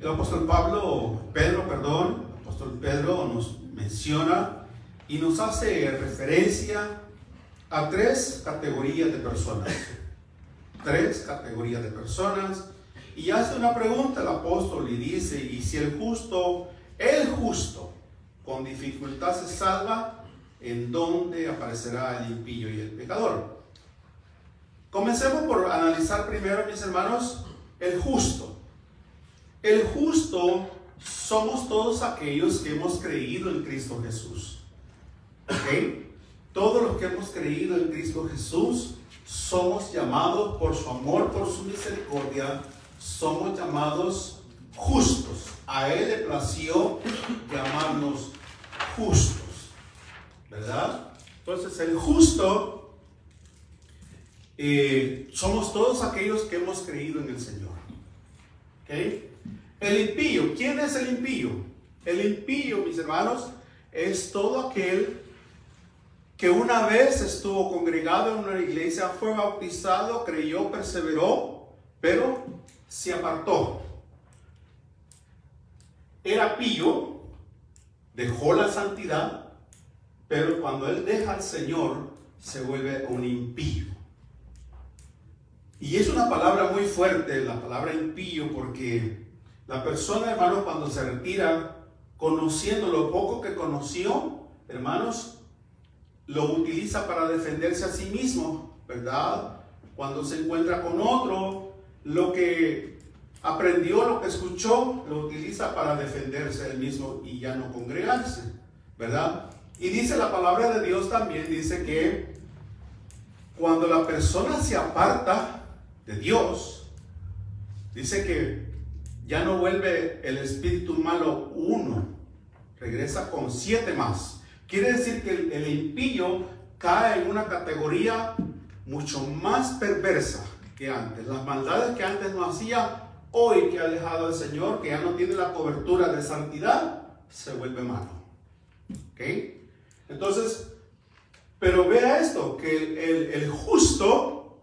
el apóstol Pedro nos menciona y nos hace referencia a tres categorías de personas. Tres categorías de personas. Y hace una pregunta el apóstol y dice, y si el justo, con dificultad se salva, ¿en dónde aparecerá el impío y el pecador? Comencemos por analizar primero, mis hermanos, el justo. El justo somos todos aquellos que hemos creído en Cristo Jesús. ¿Ok? Todos los que hemos creído en Cristo Jesús somos llamados por su amor, por su misericordia, somos llamados justos. A Él le plació llamarnos justos, ¿verdad? Entonces el justo somos todos aquellos que hemos creído en el Señor. ¿Ok? El impío, ¿quién es el impío? El impío, mis hermanos, es todo aquel que una vez estuvo congregado en una iglesia, fue bautizado, creyó, perseveró, pero se apartó. Era pío, dejó la santidad, pero cuando él deja al Señor, se vuelve un impío. Y es una palabra muy fuerte, la palabra impío, porque la persona, hermanos, cuando se retira, conociendo lo poco que conoció, hermanos, lo utiliza para defenderse a sí mismo, ¿verdad? Cuando se encuentra con otro, lo que aprendió, lo que escuchó, lo utiliza para defenderse a él mismo y ya no congregarse, ¿verdad? Y dice la palabra de Dios también, dice que cuando la persona se aparta de Dios, dice que ya no vuelve el espíritu malo uno, regresa con 7 más. Quiere decir que el impío cae en una categoría mucho más perversa que antes. Las maldades que antes no hacía, hoy que ha dejado al Señor, que ya no tiene la cobertura de santidad, se vuelve malo. ¿Ok? Entonces, pero vea esto, que el justo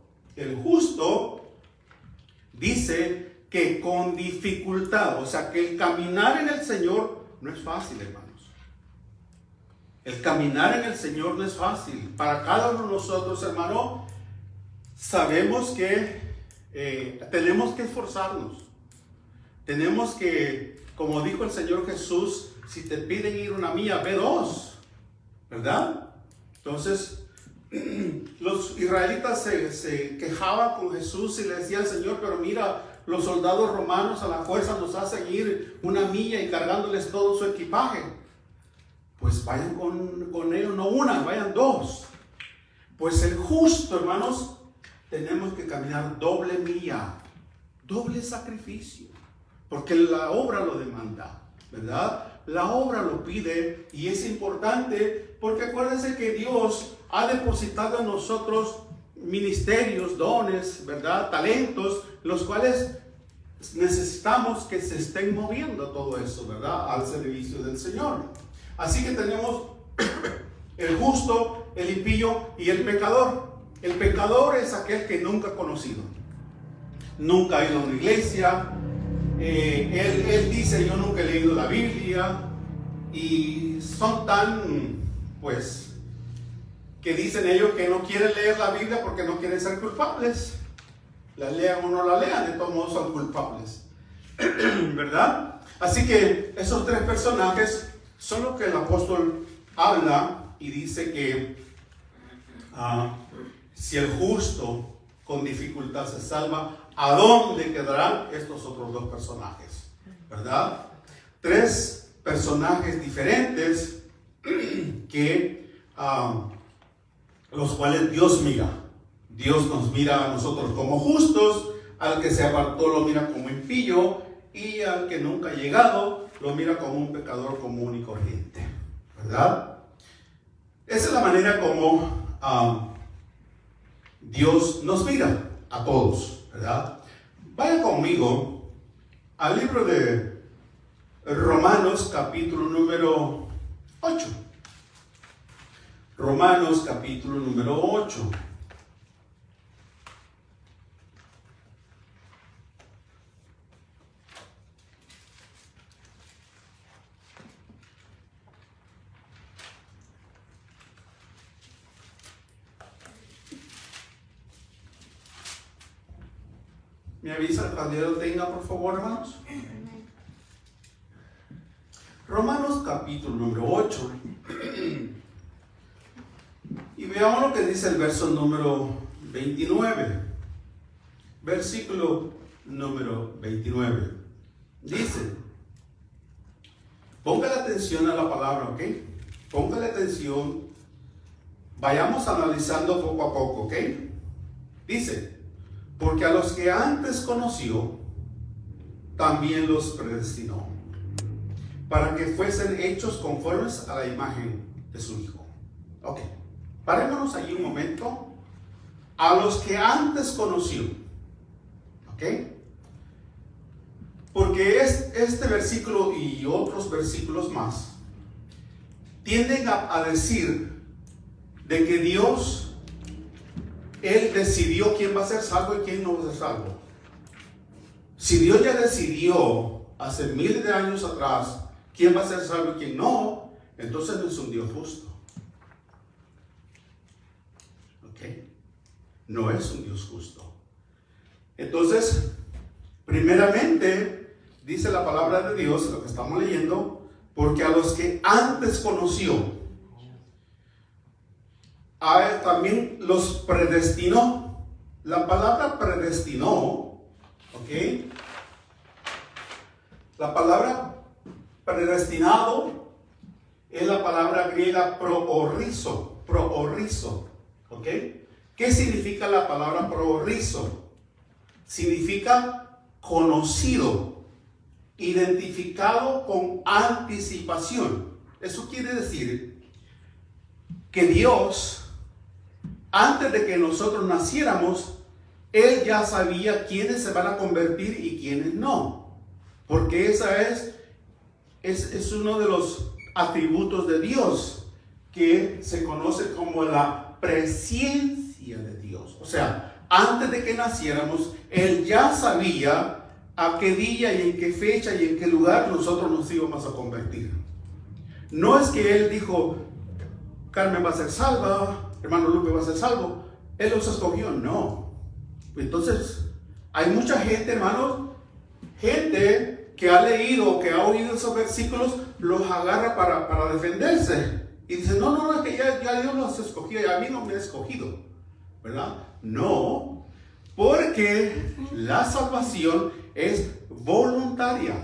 dice que con dificultad, o sea que el caminar en el Señor no es fácil, hermanos. El caminar en el Señor no es fácil. Para cada uno de nosotros, hermano, sabemos que tenemos que esforzarnos. Tenemos que, como dijo el Señor Jesús, si te piden ir una milla, ve 2, ¿verdad? Entonces, los israelitas se quejaban con Jesús y le decían al Señor, pero mira, los soldados romanos a la fuerza nos hacen ir una milla y cargándoles todo su equipaje. Pues vayan con ellos, no una, vayan 2. Pues el justo, hermanos, tenemos que caminar doble milla, doble sacrificio, porque la obra lo demanda, ¿verdad? La obra lo pide y es importante porque acuérdense que Dios ha depositado en nosotros ministerios, dones, ¿verdad? Talentos, los cuales necesitamos que se estén moviendo todo eso, ¿verdad? Al servicio del Señor. Así que tenemos el justo, el impío y el pecador. El pecador es aquel que nunca ha conocido, nunca ha ido a una iglesia. Él dice, yo nunca he leído la Biblia, y son tan, pues, que dicen ellos que no quieren leer la Biblia porque no quieren ser culpables. La lean o no la lean, de todos modos son culpables, ¿verdad? Así que esos 3 personajes son los que el apóstol habla y dice que si el justo con dificultad se salva, ¿a dónde quedarán estos otros 2 personajes? ¿Verdad? 3 personajes diferentes que los cuales Dios mira. Dios nos mira a nosotros como justos, al que se apartó lo mira como impío, y al que nunca ha llegado lo mira como un pecador común y corriente, ¿verdad? Esa es la manera como Dios nos mira a todos, ¿verdad? Vaya conmigo al libro de Romanos capítulo número 8. Romanos capítulo número 8. ¿Me avisa cuando yo lo tenga, por favor, hermanos? Romanos capítulo número 8. Y veamos lo que dice el verso número 29. Versículo número 29. Dice, póngale atención a la palabra, ¿ok? Póngale atención. Vayamos analizando poco a poco, ¿ok? Dice, porque a los que antes conoció, también los predestinó, para que fuesen hechos conformes a la imagen de su Hijo. Ok, parémonos ahí un momento. A los que antes conoció, ok, porque este versículo y otros versículos más tienden a decir de que Dios, Él decidió quién va a ser salvo y quién no va a ser salvo. Si Dios ya decidió hace miles de años atrás quién va a ser salvo y quién no, entonces no es un Dios justo. ¿Ok? No es un Dios justo. Entonces, primeramente, dice la palabra de Dios, lo que estamos leyendo, porque a los que antes conoció, también los predestinó. La palabra predestinó, ¿ok? La palabra predestinado es la palabra griega proorrizo, ¿ok? ¿Qué significa la palabra proorrizo? Significa conocido, identificado con anticipación. Eso quiere decir que Dios, antes de que nosotros naciéramos, Él ya sabía quiénes se van a convertir y quiénes no. Porque esa es uno de los atributos de Dios, que se conoce como la presciencia de Dios. O sea, antes de que naciéramos, Él ya sabía a qué día y en qué fecha y en qué lugar nosotros nos íbamos a convertir. No es que Él dijo, Carmen va a ser salva, hermano Lupe va a ser salvo. Él los escogió, no. Entonces, hay mucha gente, hermanos, gente que ha leído, que ha oído esos versículos, los agarra para defenderse. Y dice, no, es que ya Dios los escogió, y a mí no me ha escogido, ¿verdad? No, porque la salvación es voluntaria,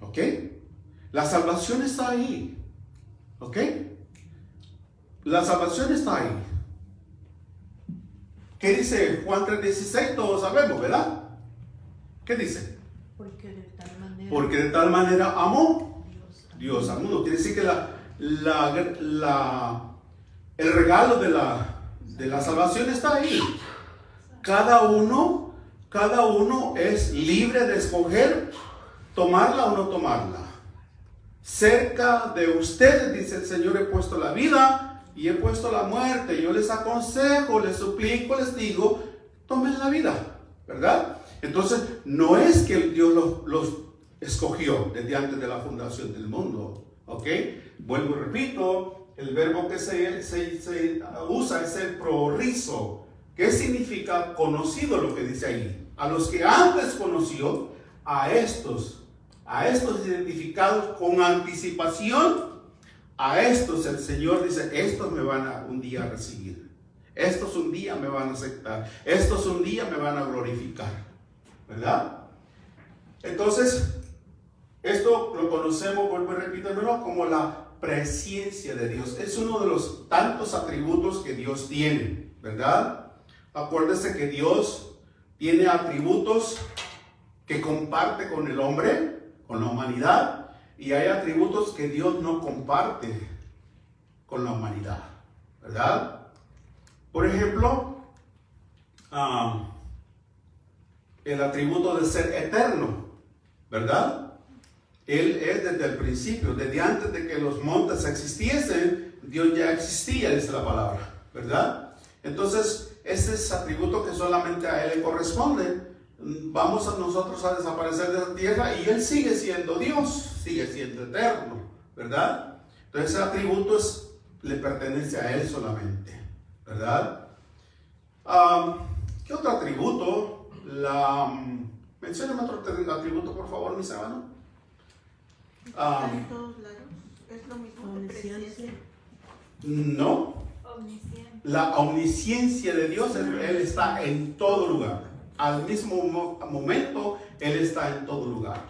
¿ok? La salvación está ahí, ¿ok? La salvación está ahí. ¿Qué dice Juan 3:16? Todos sabemos, ¿verdad? ¿Qué dice? Porque de tal manera amó Dios al mundo. Quiere decir que el regalo de la salvación está ahí. Cada uno es libre de escoger tomarla o no tomarla. Cerca de ustedes, dice el Señor, he puesto la vida y he puesto la muerte. Yo les aconsejo, les suplico, les digo, tomen la vida, ¿verdad? Entonces, no es que Dios los escogió desde antes de la fundación del mundo, ¿ok? Vuelvo y repito, el verbo que se usa es el proorrizo. ¿Qué significa conocido? Lo que dice ahí. A los que antes conoció, a estos identificados con anticipación, a estos el Señor dice, estos me van a un día recibir, estos un día me van a aceptar, estos un día me van a glorificar, ¿verdad? Entonces, esto lo conocemos, vuelvo y repito, como la presciencia de Dios. Es uno de los tantos atributos que Dios tiene, ¿verdad? Acuérdese que Dios tiene atributos que comparte con el hombre, con la humanidad, y hay atributos que Dios no comparte con la humanidad, ¿verdad? Por ejemplo, el atributo de ser eterno, ¿verdad? Él es desde el principio, desde antes de que los montes existiesen, Dios ya existía, dice la palabra, ¿verdad? Entonces, ese es atributo que solamente a Él le corresponde. Vamos a nosotros a desaparecer de la tierra y Él sigue siendo Dios, sigue siendo eterno, ¿verdad? Entonces ese atributo le pertenece a Él solamente, ¿verdad? ¿Qué otro atributo? Mencióname otro atributo, por favor, mis hermanos. Está en todos lados. Es lo mismo que presencia. No. La omnisciencia de Dios, Él está en todo lugar. Al mismo momento, Él está en todo lugar.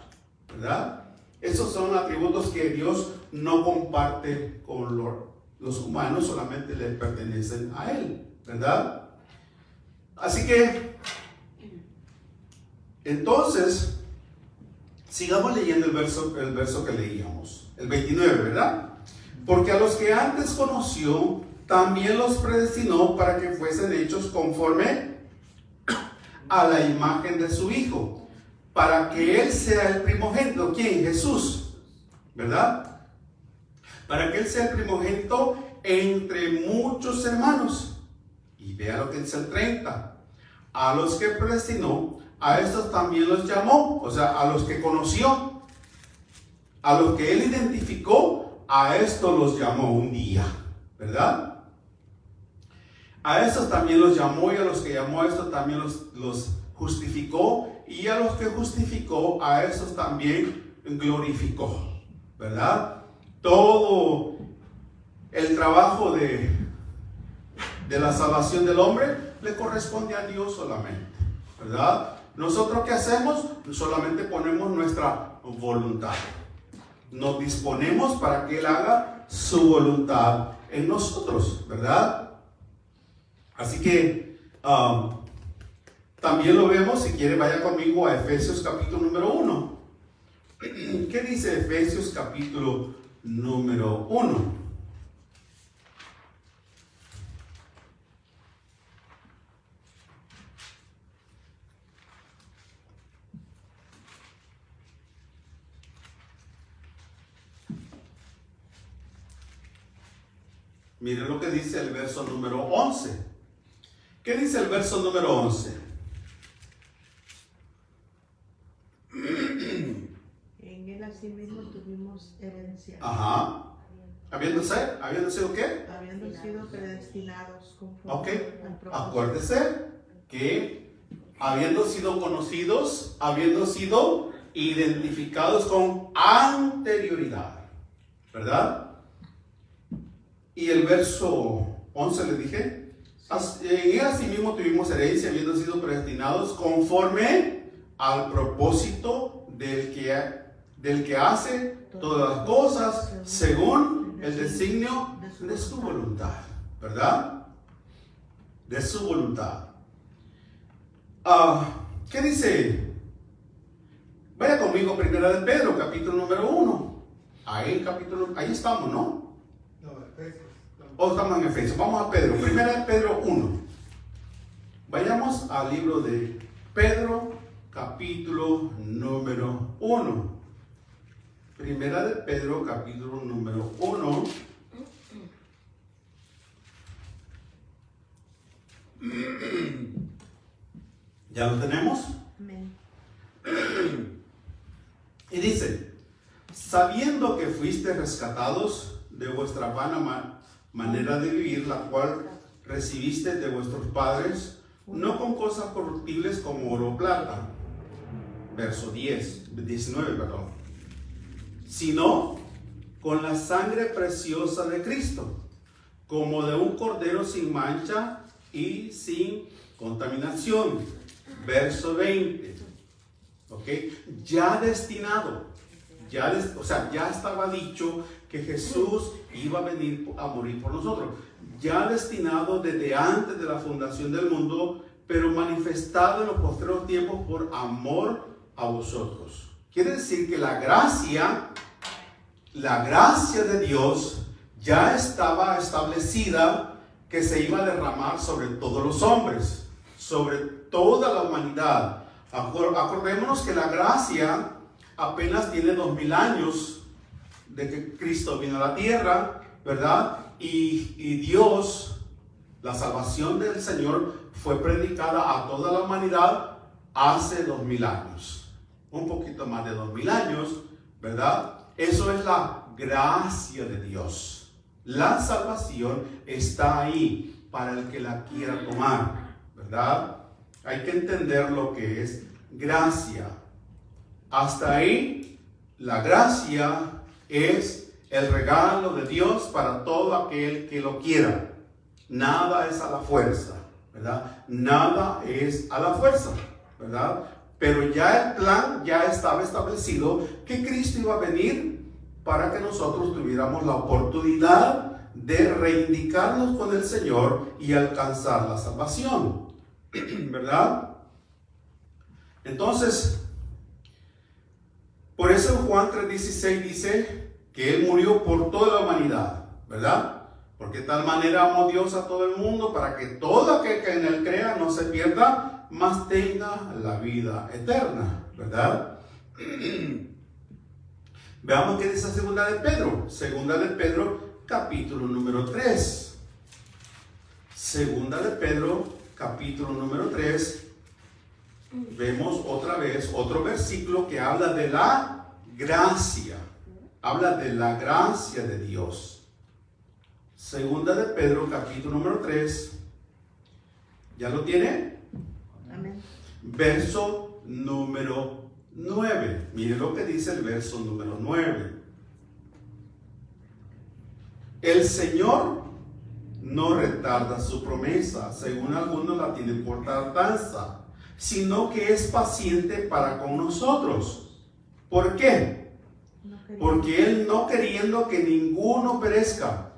¿Verdad? Esos son atributos que Dios no comparte con los humanos, solamente le pertenecen a Él. ¿Verdad? Así que, entonces, sigamos leyendo el verso que leíamos. El 29, ¿verdad? Porque a los que antes conoció, también los predestinó para que fuesen hechos conforme a la imagen de su Hijo, para que Él sea el primogénito. ¿Quién? Jesús, ¿verdad? Para que Él sea el primogénito entre muchos hermanos. Y vea lo que dice el 30. A los que predestinó, a estos también los llamó, o sea, a los que conoció, a los que Él identificó, a estos los llamó un día, ¿verdad? A estos también los llamó, y a los que llamó a estos también los justificó, y a los que justificó, a estos también glorificó, ¿verdad? Todo el trabajo de la salvación del hombre le corresponde a Dios solamente, ¿verdad? Nosotros, ¿qué hacemos? Solamente ponemos nuestra voluntad. Nos disponemos para que Él haga su voluntad en nosotros, ¿verdad? Así que también lo vemos. Si quiere, vaya conmigo a Efesios capítulo número 1. ¿Qué dice Efesios capítulo número 1? Miren lo que dice el verso número 11. ¿Qué dice el verso número 11? En Él asimismo tuvimos herencia. Ajá. ¿Habiendo sido qué? Habiendo sido predestinados conforme Ok. al propósito. Acuérdese que habiendo sido conocidos, habiendo sido identificados con anterioridad, ¿verdad? Y el verso 11 le dije, en Él asimismo tuvimos herencia, habiendo sido predestinados conforme al propósito del que hace todas las cosas según el designio de su voluntad, ¿verdad? De su voluntad. ¿Qué dice? Vaya conmigo, primera de Pedro, capítulo número 1. Ahí estamos, ¿no? O estamos en Efesios. Vamos a Pedro, primera de Pedro 1. Vayamos al libro de Pedro, capítulo número 1. Primera de Pedro, capítulo número 1. ¿Ya lo tenemos? Amén. Y dice, sabiendo que fuiste rescatados de vuestra vana manera de vivir, la cual recibiste de vuestros padres, no con cosas corruptibles como oro o plata, verso 19, perdón, sino con la sangre preciosa de Cristo, como de un cordero sin mancha y sin contaminación, verso 20, ¿ok? Ya destinado, ya estaba dicho que Jesús iba a venir a morir por nosotros, ya destinado desde antes de la fundación del mundo, pero manifestado en los postreros tiempos por amor a vosotros. Quiere decir que la gracia de Dios ya estaba establecida, que se iba a derramar sobre todos los hombres, sobre toda la humanidad. Acordémonos que la gracia apenas tiene 2000 años de que Cristo vino a la tierra, ¿verdad? Y Dios, la salvación del Señor, fue predicada a toda la humanidad hace 2000 años. Un poquito más de 2000 años, ¿verdad? Eso es la gracia de Dios. La salvación está ahí para el que la quiera tomar, ¿verdad? hay que entender lo que es gracia. Hasta ahí, la gracia es el regalo de Dios para todo aquel que lo quiera. Nada es a la fuerza, ¿verdad? Nada es a la fuerza, ¿verdad? Pero ya el plan ya estaba establecido que Cristo iba a venir para que nosotros tuviéramos la oportunidad de reivindicarnos con el Señor y alcanzar la salvación, ¿verdad? Entonces, por eso en Juan 3:16 dice que Él murió por toda la humanidad, ¿verdad? Porque de tal manera amó Dios a todo el mundo para que todo aquel que en Él crea no se pierda, mas tenga la vida eterna, ¿verdad? Veamos qué dice segunda de Pedro. Segunda de Pedro, capítulo número 3. Segunda de Pedro, capítulo número 3. Vemos otra vez otro versículo que habla de la gracia. Habla de la gracia de Dios. Segunda de Pedro, capítulo número 3. ¿Ya lo tiene? Amén. Verso número 9. Mire lo que dice el verso número 9. El Señor no retarda su promesa, según algunos la tienen por tardanza, sino que es paciente para con nosotros. ¿Por qué? Porque Él no queriendo que ninguno perezca.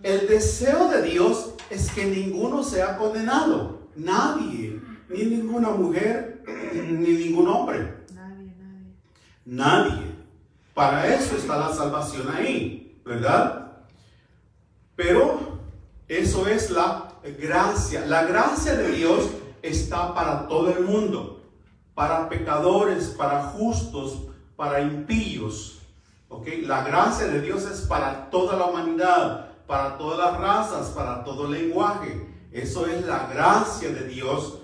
El deseo de Dios es que ninguno sea condenado. Nadie, ni ninguna mujer, ni ningún hombre. Nadie. Para eso está la salvación ahí, ¿verdad? Pero eso es la gracia. La gracia de Dios está para todo el mundo, para pecadores, para justos, para impíos. ¿Okay? La gracia de Dios es para toda la humanidad, para todas las razas, para todo lenguaje. Eso es la gracia de Dios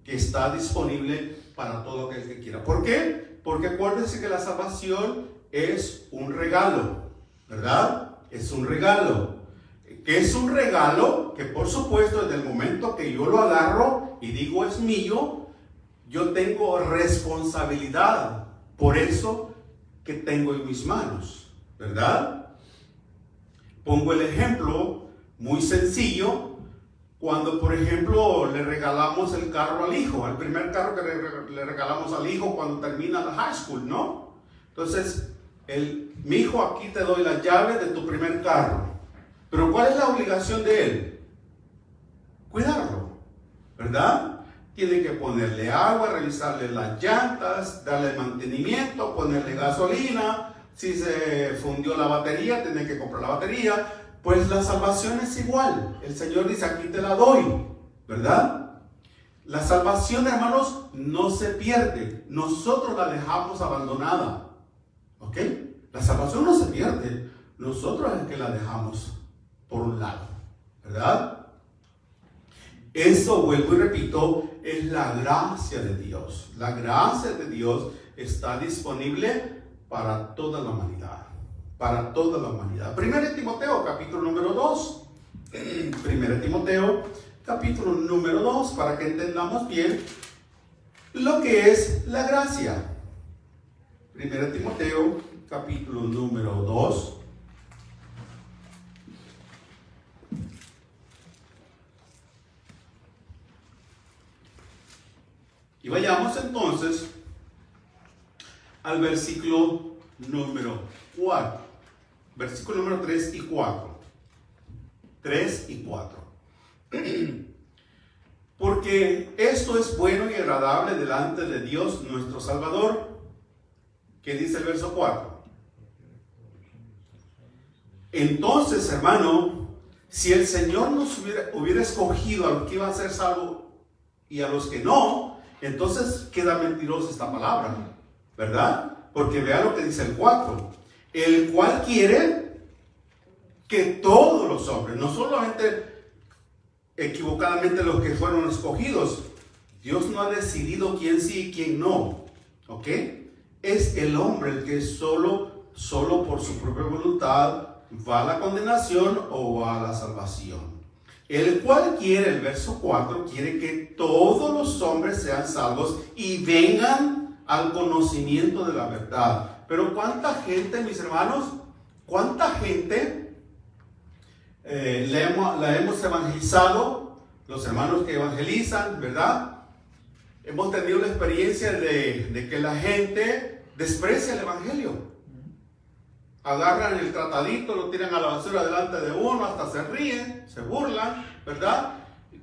que está disponible para todo aquel que quiera. ¿Por qué? Porque acuérdense que la salvación es un regalo, ¿verdad? Es un regalo. Que es un regalo que, por supuesto, desde el momento que yo lo agarro y digo es mío, yo tengo responsabilidad por eso que tengo en mis manos, ¿verdad? Pongo el ejemplo muy sencillo. Cuando, por ejemplo, le regalamos el carro al hijo, el primer carro que le regalamos al hijo cuando termina la high school, ¿no? Entonces, mi hijo, aquí te doy las llaves de tu primer carro. Pero ¿cuál es la obligación de él? Cuidarlo, ¿verdad? Tiene que ponerle agua, revisarle las llantas, darle mantenimiento, ponerle gasolina. Si se fundió la batería, tiene que comprar la batería. Pues la salvación es igual. El Señor dice, aquí te la doy, ¿verdad? La salvación, hermanos, no se pierde. Nosotros la dejamos abandonada, ¿ok? La salvación no se pierde. Nosotros es el que la dejamos por un lado, ¿verdad? Eso, vuelvo y repito, es la gracia de Dios. La gracia de Dios está disponible para toda la humanidad. Para toda la humanidad. 1 Timoteo, capítulo número 2. 1 Timoteo, capítulo número 2, para que entendamos bien lo que es la gracia. 1 Timoteo, capítulo número 2. Y vayamos entonces al versículo número 4. Versículo número 3 y 4. 3 y 4. Porque esto es bueno y agradable delante de Dios nuestro Salvador. ¿Qué dice el verso 4? Entonces, hermano, si el Señor nos hubiera escogido a los que iban a ser salvos y a los que no, entonces queda mentirosa esta palabra, ¿verdad? Porque vea lo que dice el 4. El cual quiere que todos los hombres, no solamente equivocadamente los que fueron escogidos, Dios no ha decidido quién sí y quién no, ¿ok? Es el hombre el que solo por su propia voluntad va a la condenación o va a la salvación. el cual quiere, el verso 4, quiere que todos los hombres sean salvos y vengan al conocimiento de la verdad. Pero ¿cuánta gente, mis hermanos? ¿Cuánta gente la hemos evangelizado? Los hermanos que evangelizan, ¿verdad? Hemos tenido la experiencia de que la gente desprecia el evangelio. Agarran el tratadito, lo tiran a la basura delante de uno, hasta se ríen, se burlan, ¿verdad?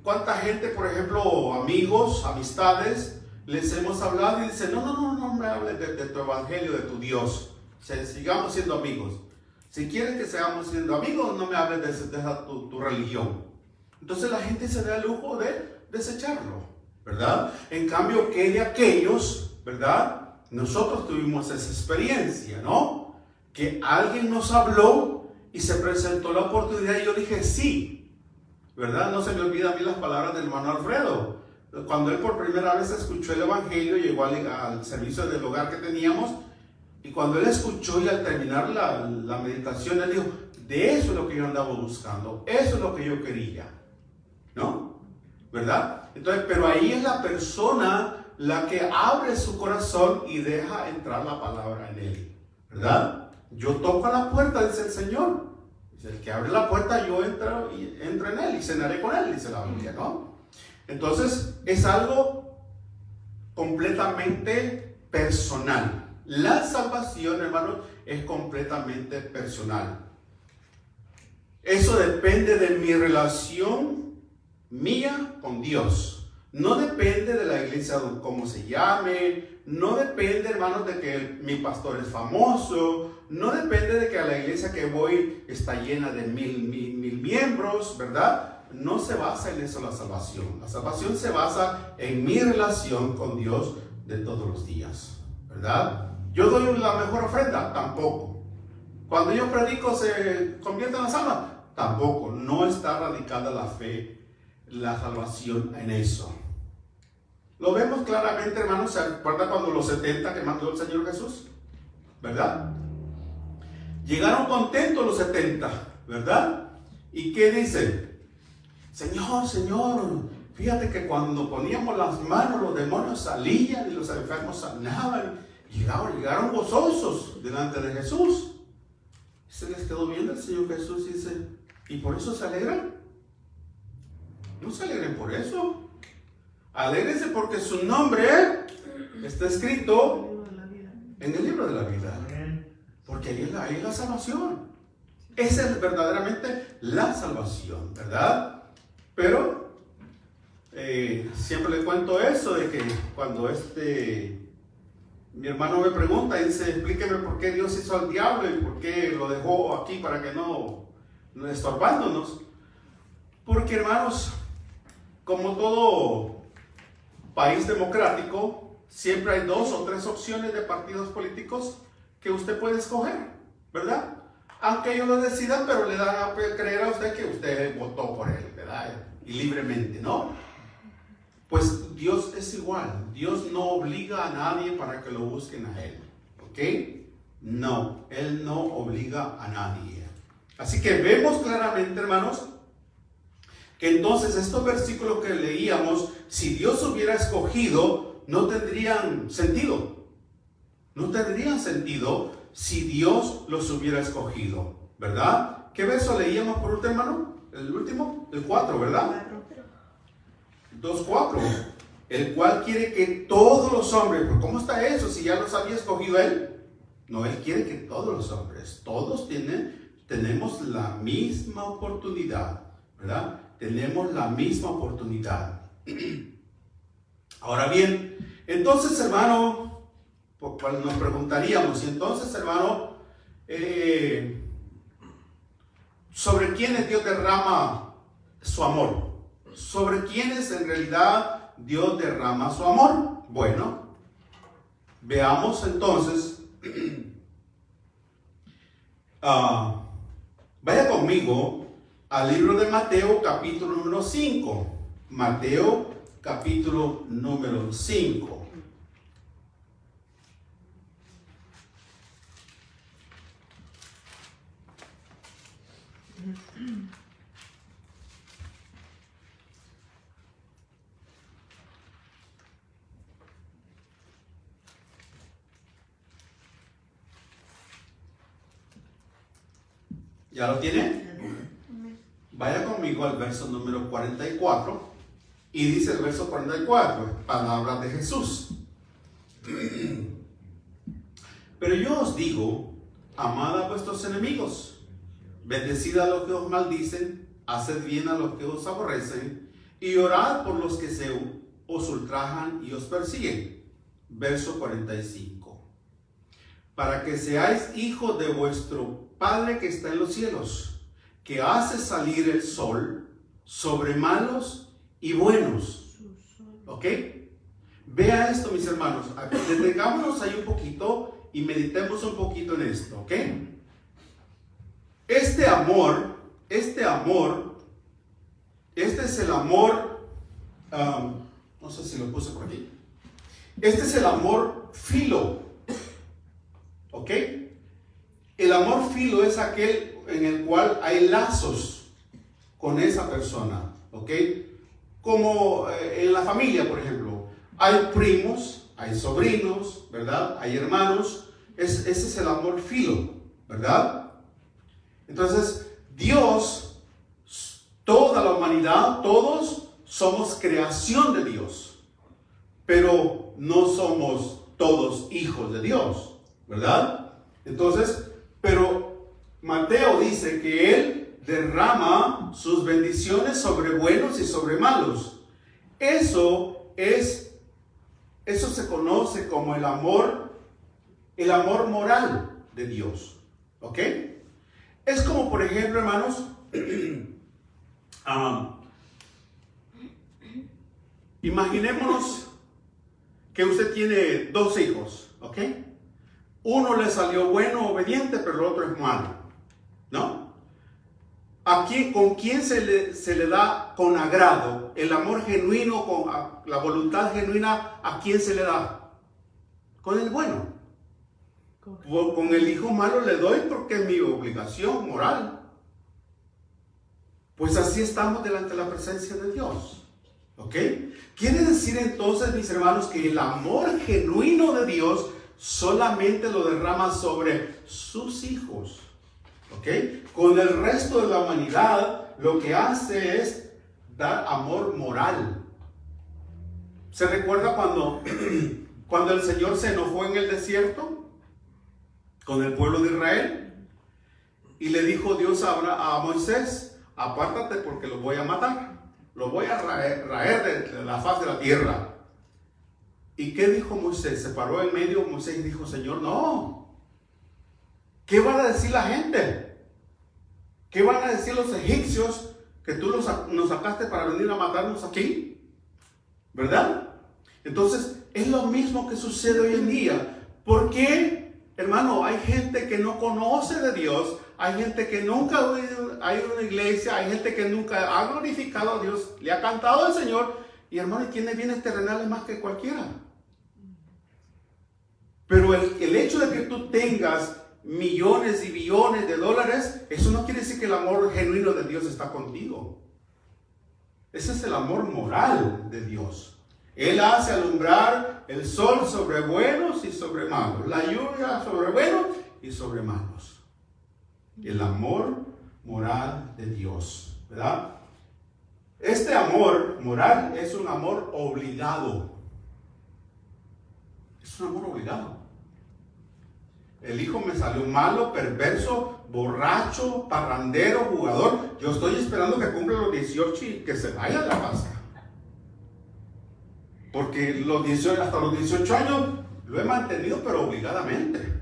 ¿Cuánta gente, por ejemplo, amigos, amistades, les hemos hablado y dicen, no me hables de tu evangelio, de tu Dios, sigamos siendo amigos. Si quieres que seamos siendo amigos, no me hables de tu religión. Entonces la gente se da el lujo de desecharlo, ¿verdad? En cambio, que de aquellos, ¿verdad? Nosotros tuvimos esa experiencia, ¿no? Que alguien nos habló y se presentó la oportunidad y yo dije sí, ¿verdad? No se me olvidan a mí las palabras del hermano Alfredo. Cuando él por primera vez escuchó el evangelio, llegó al servicio del hogar que teníamos, y cuando él escuchó y al terminar la meditación, él dijo, de eso es lo que yo andaba buscando, eso es lo que yo quería, ¿no? ¿Verdad? Entonces, pero ahí es la persona la que abre su corazón y deja entrar la palabra en él, ¿verdad? Yo toco a la puerta, dice el Señor. Dice, el que abre la puerta, yo entro en él y cenaré con él, dice la Biblia, ¿no? Entonces, es algo completamente personal. La salvación, hermanos, es completamente personal. Eso depende de mi relación mía con Dios. No depende de la iglesia, cómo se llame. No depende, hermanos, de que mi pastor es famoso. No depende de que a la iglesia que voy está llena de mil miembros, ¿verdad? No se basa en eso la salvación. La salvación se basa en mi relación con Dios de todos los días, ¿verdad? ¿Yo doy la mejor ofrenda? Tampoco. Cuando yo predico, ¿se convierte en las almas? Tampoco. No está radicada la fe, la salvación en eso. Lo vemos claramente, hermanos. ¿Se acuerdan cuando los 70 que mandó el Señor Jesús? ¿Verdad? Llegaron contentos los 70, ¿verdad? ¿Y qué dicen? Señor, fíjate que cuando poníamos las manos los demonios salían y los enfermos sanaban. Llegaron gozosos delante de Jesús. Se les quedó viendo el Señor Jesús y dice, ¿y por eso se alegran? No se alegren por eso. Alégrense porque su nombre está escrito en el libro de la vida. Porque ahí es la salvación. Esa es verdaderamente la salvación, ¿verdad? Pero siempre le cuento eso de que cuando mi hermano me pregunta y dice, explíqueme por qué Dios hizo al diablo y por qué lo dejó aquí para que no estorbándonos. Porque, hermanos, como todo país democrático, siempre hay 2 o 3 opciones de partidos políticos que usted puede escoger, ¿verdad? Aunque ellos lo decidan, pero le dan a creer a usted que usted votó por él, ¿verdad? Y libremente, ¿no? Pues Dios es igual. Dios no obliga a nadie para que lo busquen a Él, ¿ok? No, Él no obliga a nadie. Así que vemos claramente, hermanos, que entonces estos versículos que leíamos, si Dios hubiera escogido, no tendrían sentido. No tendrían sentido si Dios los hubiera escogido, ¿verdad? ¿Qué verso leíamos por último, hermano? El último, el 4, ¿verdad? 2:4. El cual quiere que todos los hombres, ¿pero cómo está eso si ya los había escogido Él? No, Él quiere que todos los hombres, todos tenemos la misma oportunidad, ¿verdad? Tenemos la misma oportunidad. Ahora bien, entonces, hermano, pues nos preguntaríamos, y entonces, hermano, ¿sobre quiénes Dios derrama su amor? ¿Sobre quiénes en realidad Dios derrama su amor? Bueno, veamos entonces, vaya conmigo al libro de Mateo, capítulo número 5. Mateo, capítulo número 5. ¿Ya lo tiene? Vaya conmigo al verso número 44 y dice el verso 44, palabras de Jesús. Pero yo os digo, amad a vuestros enemigos, bendecid a los que os maldicen, haced bien a los que os aborrecen y orad por los que os ultrajan y os persiguen. Verso 45. Para que seáis hijos de vuestro Padre que está en los cielos, que hace salir el sol sobre malos y buenos. ¿Ok? Vea esto, mis hermanos. Detengámonos ahí un poquito y meditemos un poquito en esto. ¿Ok? Este es el amor, no sé si lo puse por aquí. Este es el amor filo. ¿Ok? El amor filo es aquel en el cual hay lazos con esa persona. ¿Ok? Como en la familia, por ejemplo. Hay primos, hay sobrinos, ¿verdad? Hay hermanos. Ese es el amor filo, ¿verdad? Entonces, Dios, toda la humanidad, todos somos creación de Dios. Pero no somos todos hijos de Dios, ¿verdad? Entonces, pero Mateo dice que Él derrama sus bendiciones sobre buenos y sobre malos. Eso se conoce como el amor moral de Dios. ¿Ok? Es como, por ejemplo, hermanos, imaginémonos que usted tiene dos hijos, ¿ok? Uno le salió bueno, obediente, pero el otro es malo, ¿no? ¿Con quién se le da con agrado el amor genuino, con la voluntad genuina? ¿A quién se le da? Con el bueno. Con el hijo malo le doy porque es mi obligación moral. Pues así estamos delante de la presencia de Dios. ¿Ok? Quiere decir entonces, mis hermanos, que el amor genuino de Dios solamente lo derrama sobre sus hijos. ¿Ok? Con el resto de la humanidad lo que hace es dar amor moral. ¿Se recuerda cuando el Señor se enojó en el desierto con el pueblo de Israel? Y le dijo Dios a Moisés: apártate porque los voy a matar. Los voy a raer de la faz de la tierra. ¿Y qué dijo Moisés? Se paró en medio Moisés y dijo: Señor, no. ¿Qué van a decir la gente? ¿Qué van a decir los egipcios que tú nos sacaste para venir a matarnos aquí? ¿Verdad? Entonces, es lo mismo que sucede hoy en día. ¿Por qué, hermano? Hay gente que no conoce de Dios. Hay gente que nunca ha oído una iglesia. Hay gente que nunca ha glorificado a Dios. Le ha cantado al Señor. Y hermano, tiene bienes terrenales más que cualquiera. Pero el hecho de que tú tengas millones y billones de dólares, eso no quiere decir que el amor genuino de Dios está contigo. Ese es el amor moral de Dios. Él hace alumbrar el sol sobre buenos y sobre malos, la lluvia sobre buenos y sobre malos. El amor moral de Dios, ¿verdad? Este amor moral es un amor obligado. Es un amor obligado. El hijo me salió malo, perverso, borracho, parrandero, jugador. Yo estoy esperando que cumpla los 18 y que se vaya de la casa. Porque hasta los 18 años lo he mantenido, pero obligadamente.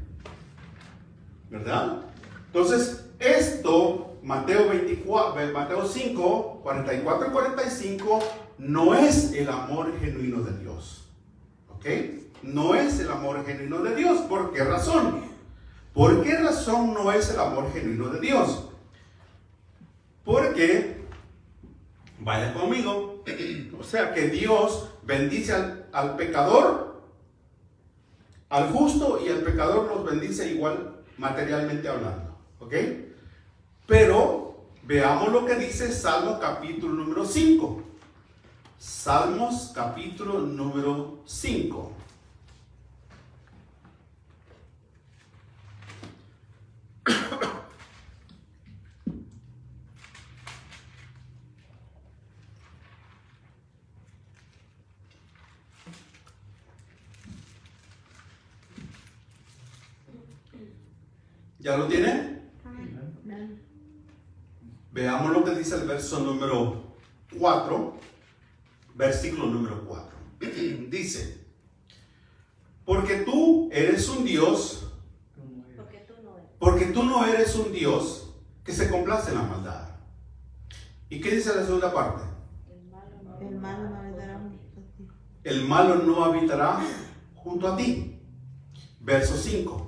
¿Verdad? Entonces, esto, Mateo 5, 44 y 45, no es el amor genuino de Dios. ¿Ok? No es el amor genuino de Dios. ¿Por qué razón? ¿Por qué razón no es el amor genuino de Dios? Porque, vaya conmigo, o sea que Dios bendice al pecador, al justo, y al pecador los bendice igual materialmente hablando. ¿Ok? Pero veamos lo que dice Salmo capítulo número 5. Salmos capítulo número 5. ¿Ya lo tiene? Veamos lo que dice el verso número 4, versículo número 4. Dice, porque tú eres un Dios, porque tú no eres un Dios que se complace en la maldad. ¿Y qué dice la segunda parte? El malo no habitará junto a ti. El malo no habitará junto a ti. Verso 5.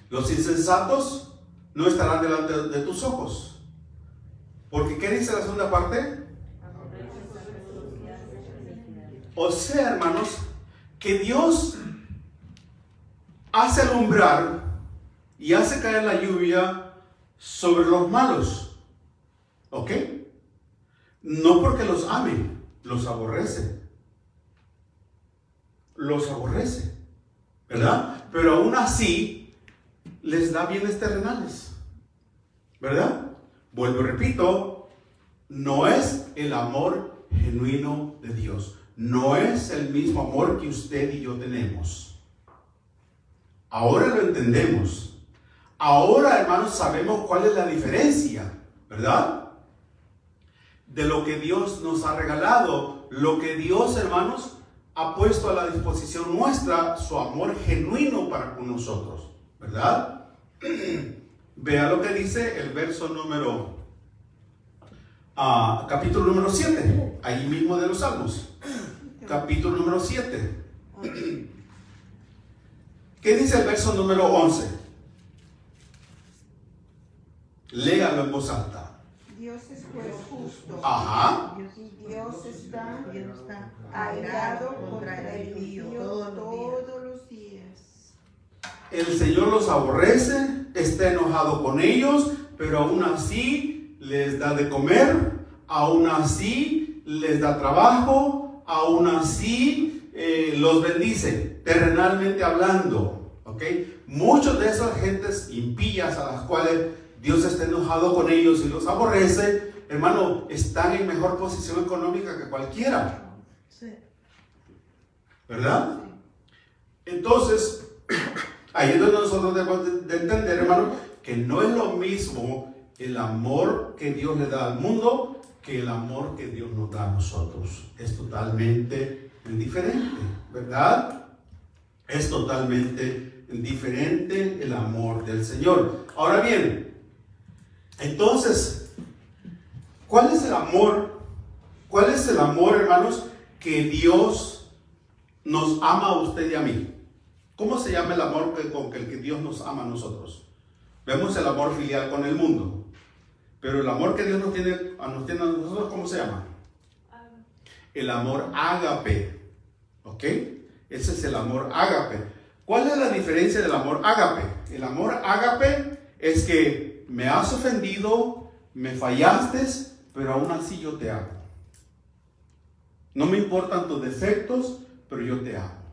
Los insensatos no estarán delante de tus ojos. Porque ¿qué dice la segunda parte? O sea, hermanos, que Dios hace alumbrar y hace caer la lluvia sobre los malos. ¿Ok? No porque los ame, los aborrece. Los aborrece. ¿Verdad? Pero aún así les da bienes terrenales. ¿Verdad? Vuelvo y repito, no es el amor genuino de Dios. No es el mismo amor que usted y yo tenemos. Ahora lo entendemos. Ahora, hermanos, sabemos cuál es la diferencia, ¿verdad? De lo que Dios nos ha regalado, lo que Dios, hermanos, ha puesto a la disposición nuestra, su amor genuino para con nosotros, ¿verdad? Vea lo que dice el verso número, capítulo número 7, ahí mismo de los Salmos, capítulo número 7. ¿Qué dice el verso número 11? Léalo en voz alta. Dios es juez justo. Ajá. Y Dios está airado contra el impío todos los días. El Señor los aborrece, está enojado con ellos, pero aún así les da de comer, aún así les da trabajo, aún así los bendice, terrenalmente hablando. ¿Ok? Muchos de esas gentes impías a las cuales Dios está enojado con ellos y los aborrece, hermano, están en mejor posición económica que cualquiera. Sí. ¿Verdad? Entonces, ahí es donde nosotros debemos de entender, hermano, que no es lo mismo el amor que Dios le da al mundo que el amor que Dios nos da a nosotros. Es totalmente diferente, ¿verdad? Es totalmente diferente el amor del Señor. Ahora bien, entonces, ¿cuál es el amor? ¿Cuál es el amor, hermanos, que Dios nos ama a usted y a mí? ¿Cómo se llama el amor con que Dios nos ama a nosotros? Vemos el amor filial con el mundo, pero el amor que Dios nos tiene a nosotros, ¿cómo se llama? El amor ágape. ¿Ok? Ese es el amor ágape. ¿Cuál es la diferencia del amor ágape? El amor ágape es que me has ofendido, me fallaste, pero aún así yo te amo. No me importan tus defectos, pero yo te amo.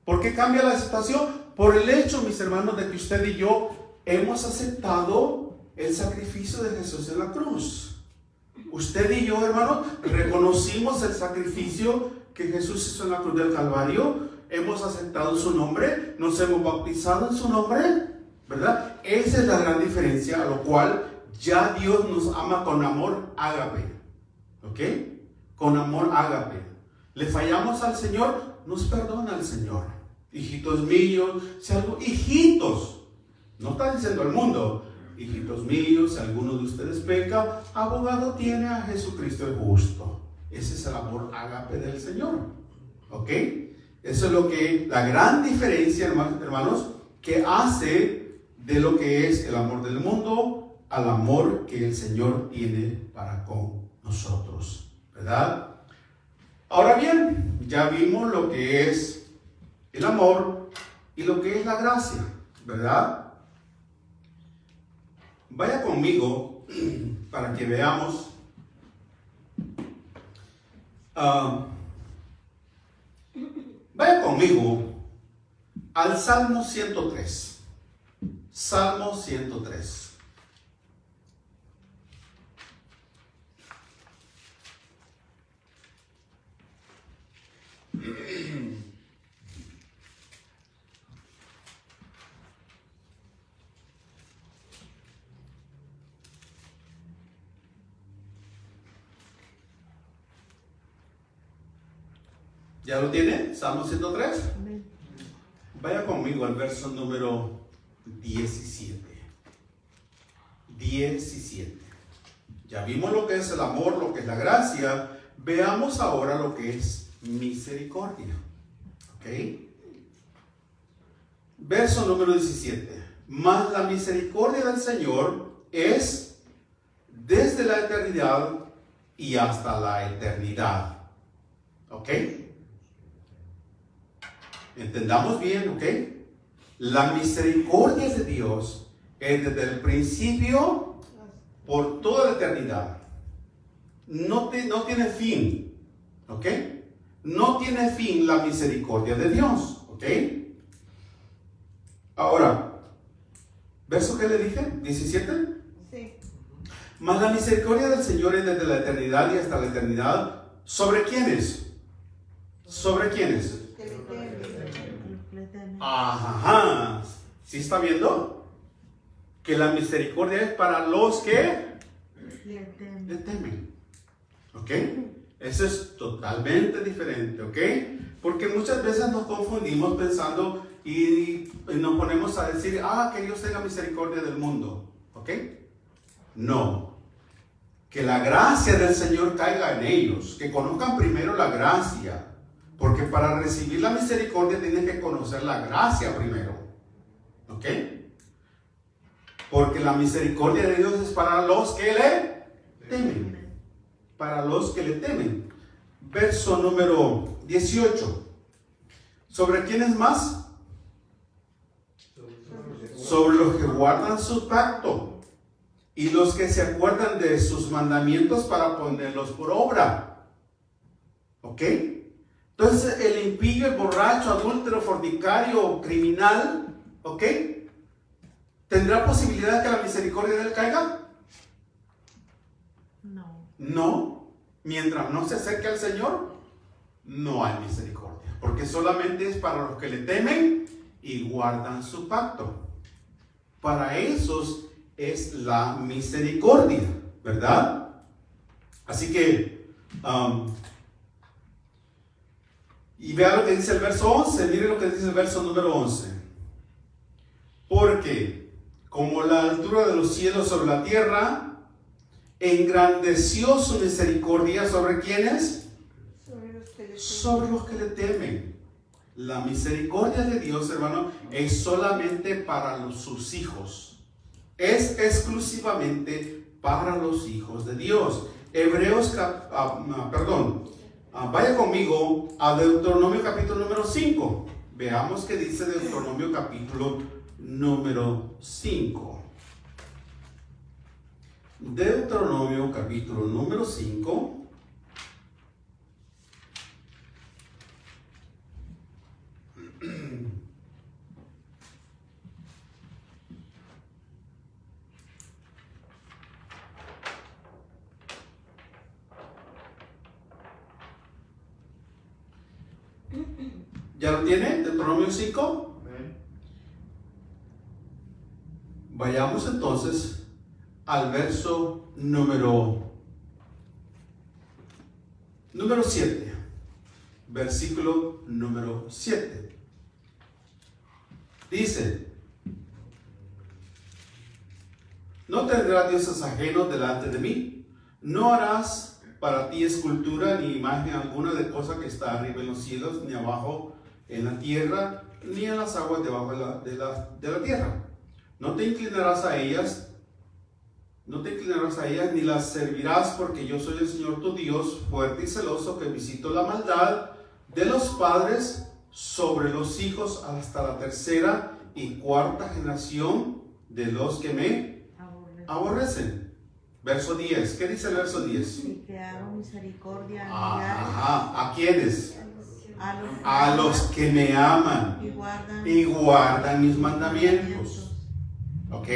¿Por qué cambia la situación? Por el hecho, mis hermanos, de que usted y yo hemos aceptado el sacrificio de Jesús en la cruz. Usted y yo, hermanos, reconocimos el sacrificio que Jesús hizo en la cruz del Calvario. Hemos aceptado su nombre, nos hemos bautizado en su nombre, ¿verdad? Esa es la gran diferencia, a lo cual ya Dios nos ama con amor ágape. ¿Ok? Con amor ágape. Le fallamos al Señor, nos perdona el Señor. Hijitos míos, hijitos, no está diciendo al mundo, hijitos míos, si alguno de ustedes peca, abogado tiene a Jesucristo el justo. Ese es el amor ágape del Señor. ¿Ok? Eso es lo que, la gran diferencia, hermanos, que hace de lo que es el amor del mundo al amor que el Señor tiene para con nosotros, ¿verdad? Ahora bien, ya vimos lo que es el amor y lo que es la gracia, ¿verdad? Vaya conmigo para que veamos vaya conmigo al Salmo 103. Salmo 103. ¿Ya lo tiene? Salmo 103. Amén. Vaya conmigo al verso número 17. 17. Ya vimos lo que es el amor, lo que es la gracia. Veamos ahora lo que es misericordia. ¿Ok? Verso número 17. Mas la misericordia del Señor es desde la eternidad y hasta la eternidad. ¿Ok? Entendamos bien, ¿ok? La misericordia de Dios es desde el principio por toda la eternidad. No tiene fin, ¿ok? No tiene fin la misericordia de Dios, ¿ok? Ahora, ¿verso qué le dije? 17. Sí. Mas la misericordia del Señor es desde la eternidad y hasta la eternidad. ¿Sobre quiénes? ¿Sobre quiénes? Que le temen. Ajá. ¿Sí está viendo? Que la misericordia es para los que Le temen. le temen. ¿Ok? Eso es totalmente diferente, ¿ok? Porque muchas veces nos confundimos pensando y nos ponemos a decir, que Dios tenga misericordia del mundo, ¿ok? No. Que la gracia del Señor caiga en ellos, que conozcan primero la gracia, porque para recibir la misericordia tienen que conocer la gracia primero, ¿ok? Porque la misericordia de Dios es para los que le temen. Para los que le temen. Verso número 18. ¿Sobre quiénes más? Sobre los que guardan su pacto y los que se acuerdan de sus mandamientos para ponerlos por obra. ¿Ok? Entonces el impío, el borracho, adúltero, fornicario, criminal, ¿ok? ¿Tendrá posibilidad de que la misericordia de él caiga? No. Mientras no se acerque al Señor, no hay misericordia. Porque solamente es para los que le temen y guardan su pacto. Para esos es la misericordia, ¿verdad? Así que, y vea lo que dice el verso 11. Mire lo que dice el verso número 11. Porque como la altura de los cielos sobre la tierra, engrandeció su misericordia ¿sobre quiénes? Sobre los que le temen. La misericordia de Dios, hermano, es solamente para sus hijos. Es exclusivamente para los hijos de Dios. Vaya conmigo a Deuteronomio capítulo número 5. Veamos qué dice Deuteronomio capítulo número 5. Deuteronomio capítulo número 5. ¿Ya lo tiene? Deuteronomio 5. Vayamos entonces al verso número 7, versículo número 7. Dice: no tendrás dioses ajenos delante de mí, no harás para ti escultura ni imagen alguna de cosa que está arriba en los cielos, ni abajo en la tierra, ni en las aguas debajo de la tierra. No te inclinarás a ellas, ni las servirás, porque yo soy el Señor tu Dios, fuerte y celoso, que visito la maldad de los padres sobre los hijos hasta la tercera y cuarta generación de los que me aborrecen. Verso 10. ¿Qué dice el verso 10? Y que hago misericordia ¿A quiénes? a los que me aman y guardan mis mandamientos. ¿Ok?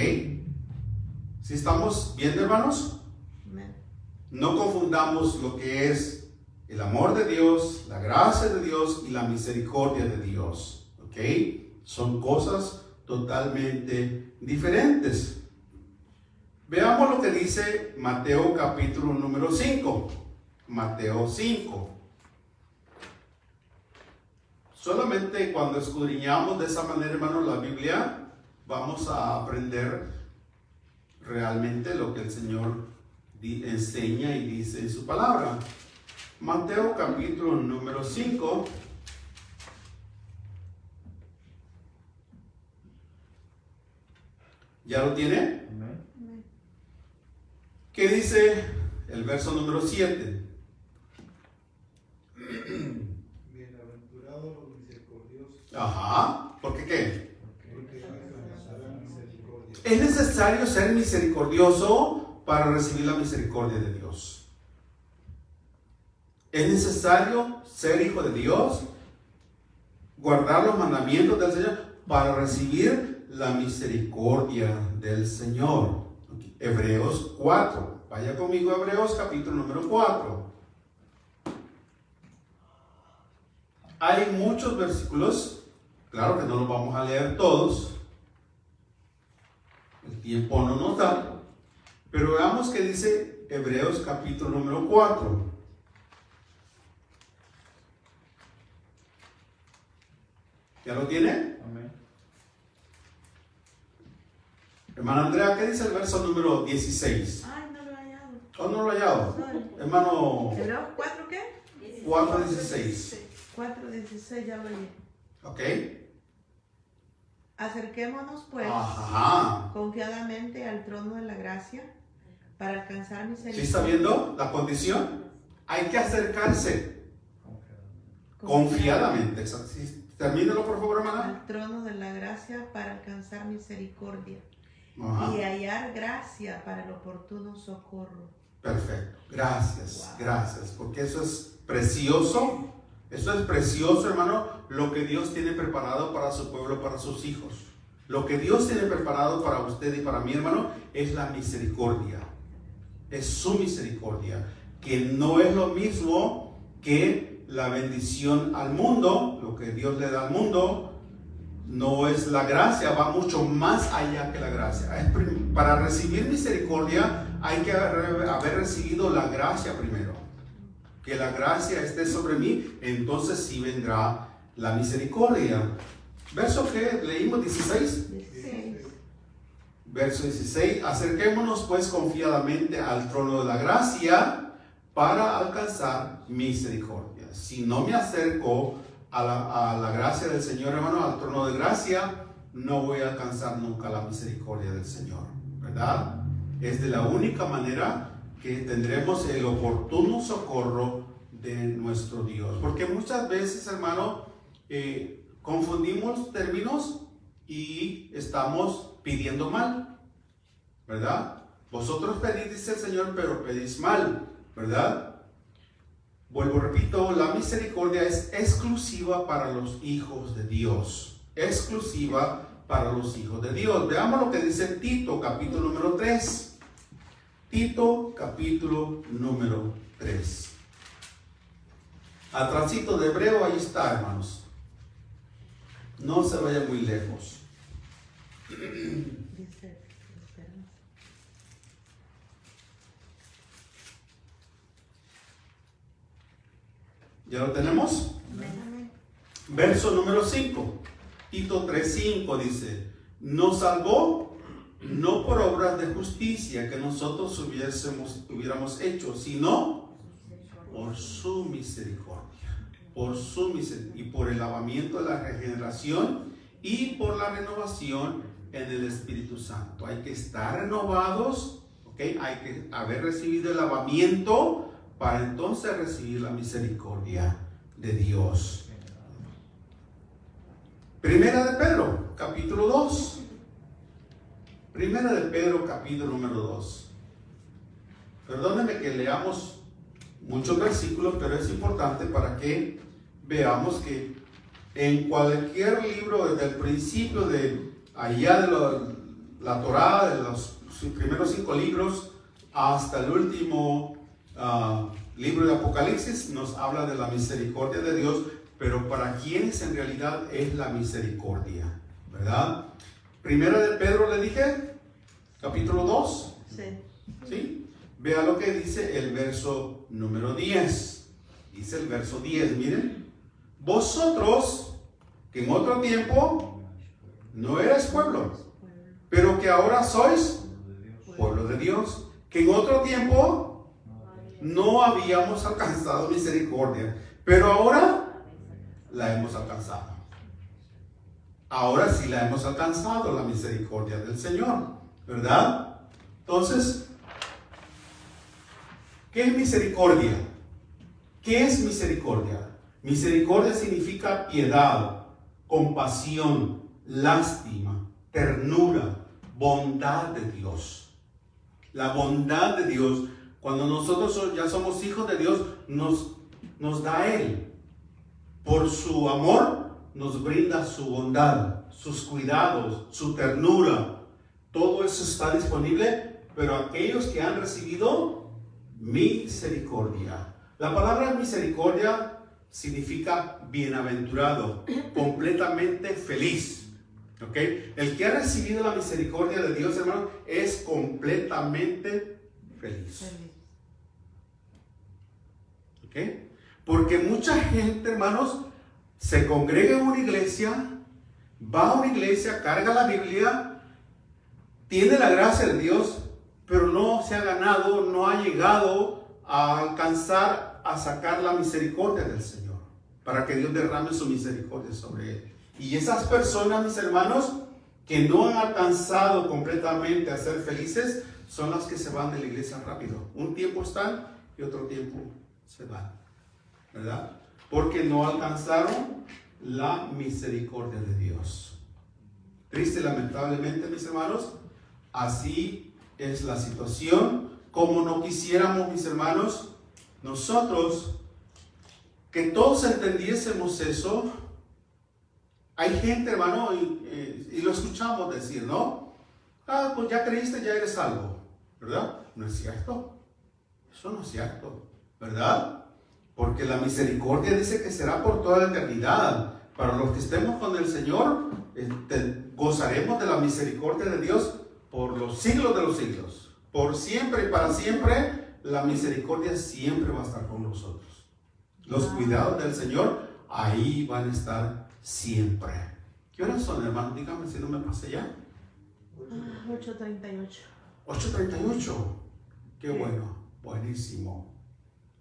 ¿Sí estamos viendo, hermanos? No confundamos lo que es el amor de Dios, la gracia de Dios y la misericordia de Dios. ¿Ok? Son cosas totalmente diferentes. Veamos lo que dice Mateo capítulo número 5. Mateo 5. Solamente cuando escudriñamos de esa manera, hermano, la Biblia, vamos a aprender realmente lo que el Señor enseña y dice en su palabra. Mateo capítulo número 5. ¿Ya lo tiene? ¿Qué dice el verso número 7? Bienaventurados los misericordiosos. Ajá, ¿por qué qué? Porque alcanzarán misericordia. Es necesario ser misericordioso para recibir la misericordia de Dios. Es necesario ser hijo de Dios, guardar los mandamientos del Señor para recibir la misericordia del Señor. Hebreos 4. Vaya conmigo a Hebreos capítulo número 4. Hay muchos versículos, claro que no los vamos a leer todos, el tiempo no nos da, pero veamos qué dice Hebreos capítulo número 4. ¿Ya lo tiene? Amén. Hermana Andrea, ¿qué dice el verso número 16? Ay, no lo he hallado. ¿O no lo he hallado? Sorry. Hermano, ¿Hebreos 4 qué? 4:16. 4:16 ya lo oí. ¿Ok? Acerquémonos pues Ajá. confiadamente al trono de la gracia para alcanzar ¿Sí misericordia. está viendo la condición? Hay que acercarse confiadamente. Exacto. Sí. Termínelo por favor, hermana. Al trono de la gracia para alcanzar misericordia Ajá. y hallar gracia para el oportuno socorro. Perfecto. Gracias, Wow. gracias. Porque eso es precioso. Eso es precioso, hermano, lo que Dios tiene preparado para su pueblo, para sus hijos. Lo que Dios tiene preparado para usted y para mí, hermano, es la misericordia. Es su misericordia, que no es lo mismo que la bendición al mundo, lo que Dios le da al mundo. No es la gracia, va mucho más allá que la gracia. Para recibir misericordia hay que haber recibido la gracia primero. Que la gracia esté sobre mí, entonces sí vendrá la misericordia. Verso que leímos 16. 16. Verso 16. Acerquémonos pues confiadamente al trono de la gracia para alcanzar misericordia. Si no me acerco a la gracia del Señor, hermano, al trono de gracia, no voy a alcanzar nunca la misericordia del Señor, ¿verdad? Es de la única manera que tendremos el oportuno socorro de nuestro Dios. Porque muchas veces, hermano, confundimos términos y estamos pidiendo mal, ¿verdad? Vosotros pedís, dice el Señor, pero pedís mal, ¿verdad? Vuelvo, repito, la misericordia es exclusiva para los hijos de Dios. Exclusiva para los hijos de Dios. Veamos lo que dice Tito, capítulo número 3. Tito, capítulo número 3. Atrásito de Hebreo, ahí está, hermanos. No se vaya muy lejos. Dice, esperanza. ¿Ya lo tenemos? Amén. Verso número 5. Tito 3:5 dice: nos salvó no por obras de justicia que nosotros hubiéramos hecho, sino por su misericordia. Por su misericordia y por el lavamiento de la regeneración y por la renovación en el Espíritu Santo. Hay que estar renovados, ¿ok? Hay que haber recibido el lavamiento para entonces recibir la misericordia de Dios. Primera de Pedro, capítulo 2. Primera de Pedro, capítulo número 2. Perdónenme que leamos muchos versículos, pero es importante para que veamos que en cualquier libro, desde el principio de allá de la Torá, de los primeros 5 libros, hasta el último libro de Apocalipsis, nos habla de la misericordia de Dios, pero para quienes en realidad es la misericordia, ¿verdad? Primera de Pedro, le dije, capítulo 2. Sí. ¿Sí? Vea lo que dice el verso número 10. Dice el verso 10, miren. Vosotros que en otro tiempo no eres pueblo, pero que ahora sois pueblo de Dios, que en otro tiempo no habíamos alcanzado misericordia, pero ahora la hemos alcanzado. Ahora sí la hemos alcanzado, la misericordia del Señor, ¿verdad? Entonces, ¿qué es misericordia? ¿Qué es misericordia? Misericordia significa piedad, compasión, lástima, ternura, bondad de Dios. La bondad de Dios, cuando nosotros ya somos hijos de Dios, nos da a Él. Por su amor nos brinda su bondad, sus cuidados, su ternura. Todo eso está disponible, pero aquellos que han recibido misericordia. La palabra misericordia significa bienaventurado, completamente feliz. ¿Ok? El que ha recibido la misericordia de Dios, hermano, es completamente feliz. ¿Ok? Porque mucha gente, hermanos, se congrega en una iglesia, va a una iglesia, carga la Biblia, tiene la gracia de Dios, pero no se ha ganado, no ha llegado a alcanzar a sacar la misericordia del Señor, para que Dios derrame su misericordia sobre él. Y esas personas, mis hermanos, que no han alcanzado completamente a ser felices, son las que se van de la iglesia rápido. Un tiempo están y otro tiempo se van, ¿verdad? Porque no alcanzaron la misericordia de Dios. Triste, lamentablemente, mis hermanos, así es la situación. Como no quisiéramos, mis hermanos, nosotros que todos entendiésemos eso. Hay gente, hermano, y lo escuchamos decir, ¿no? Ah, pues ya creíste, ya eres salvo, ¿verdad? No es cierto. Eso no es cierto, ¿verdad? Porque la misericordia dice que será por toda la eternidad. Para los que estemos con el Señor, gozaremos de la misericordia de Dios por los siglos de los siglos. Por siempre y para siempre, la misericordia siempre va a estar con nosotros. Los cuidados del Señor ahí van a estar siempre. ¿Qué horas son, hermano? Dígame si no me pasé ya. 8:38. 8:38. Qué bueno. Buenísimo.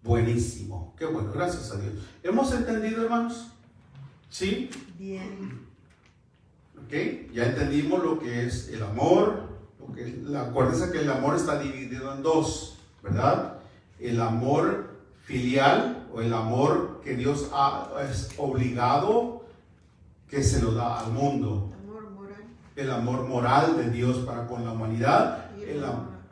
Buenísimo. Qué bueno. Gracias a Dios. ¿Hemos entendido, hermanos? ¿Sí? Bien. Ok. Ya entendimos lo que es el amor. Acuérdense que el amor está dividido en dos, ¿verdad? El amor filial o el amor que Dios es obligado que se lo da al mundo. Amor moral. El amor moral de Dios para con la humanidad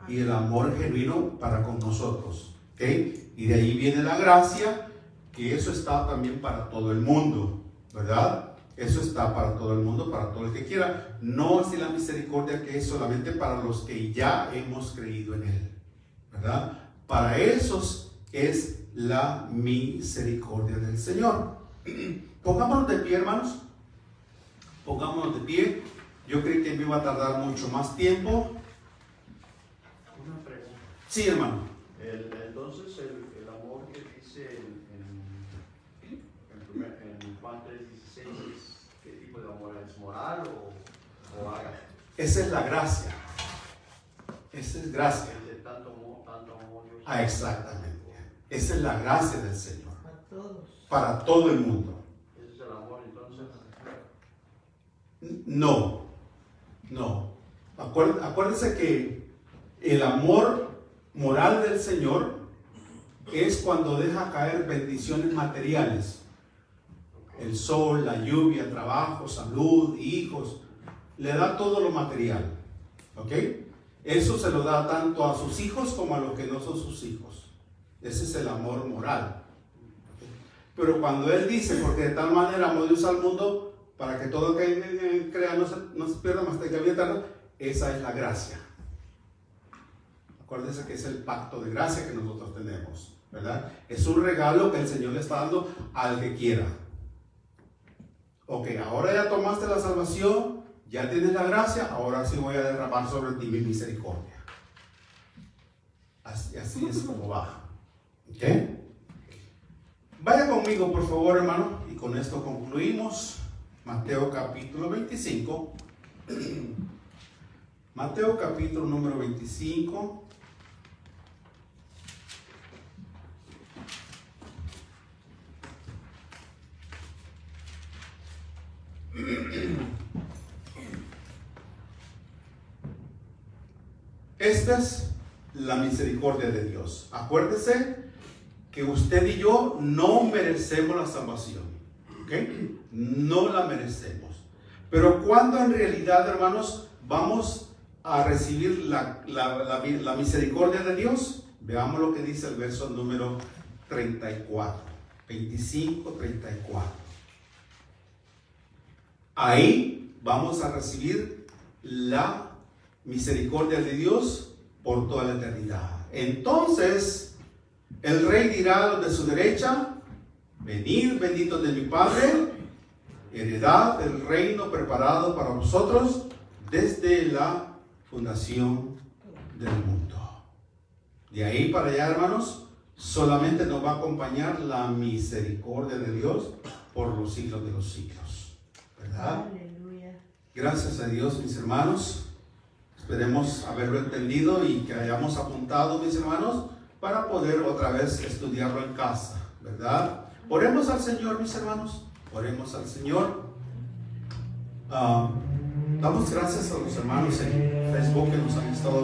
y el amor genuino para con nosotros. ¿Okay? Y de ahí viene la gracia, que eso está también para todo el mundo, ¿verdad? Eso está para todo el mundo, para todo el que quiera. No así la misericordia, que es solamente para los que ya hemos creído en Él, ¿verdad? Para esos es la misericordia del Señor. Pongámonos de pie, hermanos. Pongámonos de pie. Yo creí que me iba a tardar mucho más tiempo. Una pregunta. Sí, hermano. Entonces, el amor que dice en Juan 3:16, ¿qué tipo de amor es? ¿Moral o ágape? Esa es la gracia. Esa es gracia. De tanto amor Dios. Exactamente. Esa es la gracia del Señor. A todos. Para todo el mundo. Ese es el amor, entonces. No. Acuérdense que el amor moral del Señor es cuando deja caer bendiciones materiales. El sol, la lluvia, trabajo, salud, hijos. Le da todo lo material. ¿Ok? Eso se lo da tanto a sus hijos como a los que no son sus hijos. Ese es el amor moral. Pero cuando Él dice, porque de tal manera amó Dios al mundo, para que todo el que crea no se pierda, más que había eterno, esa es la gracia. Acuérdense que es el pacto de gracia que nosotros tenemos, ¿verdad? Es un regalo que el Señor le está dando al que quiera. Ok, ahora ya tomaste la salvación, ya tienes la gracia, ahora sí voy a derramar sobre ti mi misericordia. Así es como va. ¿Ok? Vaya conmigo, por favor, hermano, y con esto concluimos. Mateo capítulo 25. Mateo capítulo número 25. Esta es la misericordia de Dios. Acuérdese que usted y yo no merecemos la salvación. ¿Ok? No la merecemos. Pero cuando en realidad, hermanos, vamos a recibir la misericordia de Dios, veamos lo que dice el verso número 34. 25, 34. Ahí vamos a recibir la misericordia de Dios por toda la eternidad. Entonces, el rey dirá a los de su derecha: venid, benditos de mi Padre, heredad del reino preparado para vosotros desde la fundación del mundo. De ahí para allá, hermanos, solamente nos va a acompañar la misericordia de Dios por los siglos de los siglos. ¿Verdad? Aleluya. Gracias a Dios, mis hermanos. Esperemos haberlo entendido y que hayamos apuntado, mis hermanos, para poder otra vez estudiarlo en casa, ¿verdad? Oremos al Señor, mis hermanos. Oremos al Señor. Damos gracias a los hermanos en Facebook que nos han estado